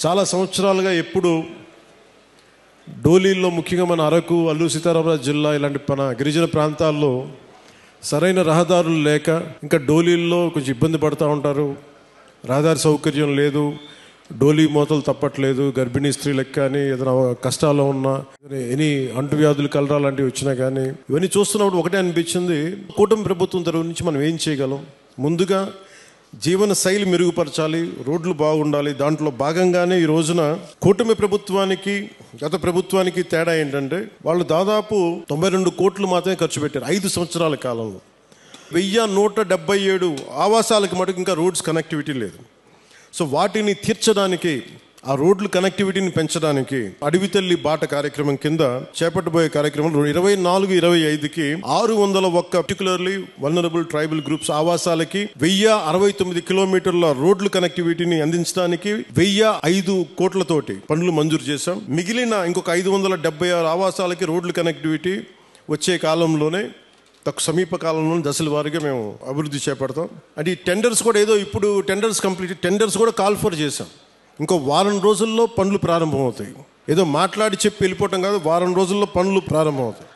చాలా సంవత్సరాలుగా ఎప్పుడు డోలీల్లో ముఖ్యంగా మన అరకు, అల్లూరు సీతారామరాజు జిల్లా ఇలాంటి మన గిరిజన ప్రాంతాల్లో సరైన రహదారులు లేక ఇంకా డోలీల్లో కొంచెం ఇబ్బంది పడుతూ ఉంటారు. రహదారి సౌకర్యం లేదు, డోలీ మోతలు తప్పట్లేదు. గర్భిణీ స్త్రీలకు కానీ ఏదైనా కష్టాల్లో ఉన్నా, ఎనీ అంటువ్యాధులు కలరా లాంటివి వచ్చినా కానీ ఇవన్నీ చూస్తున్నప్పుడు ఒకటే అనిపించింది, కూటమి ప్రభుత్వం తరఫు నుంచి మనం ఏం చేయగలం. ముందుగా జీవన శైలి మెరుగుపరచాలి, రోడ్లు బాగుండాలి. దాంట్లో భాగంగానే ఈ రోజున కూటమి ప్రభుత్వానికి గత ప్రభుత్వానికి తేడా ఏంటంటే వాళ్ళు దాదాపు 92 కోట్లు మాత్రమే ఖర్చు పెట్టారు 5 సంవత్సరాల కాలంలో. 1177 ఆవాసాలకు మటుకు ఇంకా రోడ్స్ కనెక్టివిటీ లేదు. సో వాటిని తీర్చడానికి, ఆ రోడ్లు కనెక్టివిటీని పెంచడానికి అడవి తల్లి బాట కార్యక్రమం కింద చేపట్టబోయే కార్యక్రమం 24-25కి 601 పర్టికులర్లీ వల్నరబుల్ ట్రైబల్ గ్రూప్స్ ఆవాసాలకి 1069 కిలోమీటర్ల రోడ్లు కనెక్టివిటీని అందించడానికి 1005 కోట్లతోటి పనులు మంజూరు చేశాం. మిగిలిన ఇంకొక 576 ఆవాసాలకి రోడ్లు కనెక్టివిటీ వచ్చే కాలంలోనే, సమీప కాలంలో దశల వారీగా మేము అభివృద్ధి చేపడతాం. అంటే ఈ టెండర్స్ కూడా ఏదో ఇప్పుడు టెండర్స్ కూడా కాల్ ఫర్ చేశాం. ఇంకో వారం రోజుల్లో పనులు ప్రారంభమవుతాయి. ఏదో మాట్లాడి చెప్పి వెళ్ళిపోవటం కాదు, వారం రోజుల్లో పనులు ప్రారంభమవుతాయి.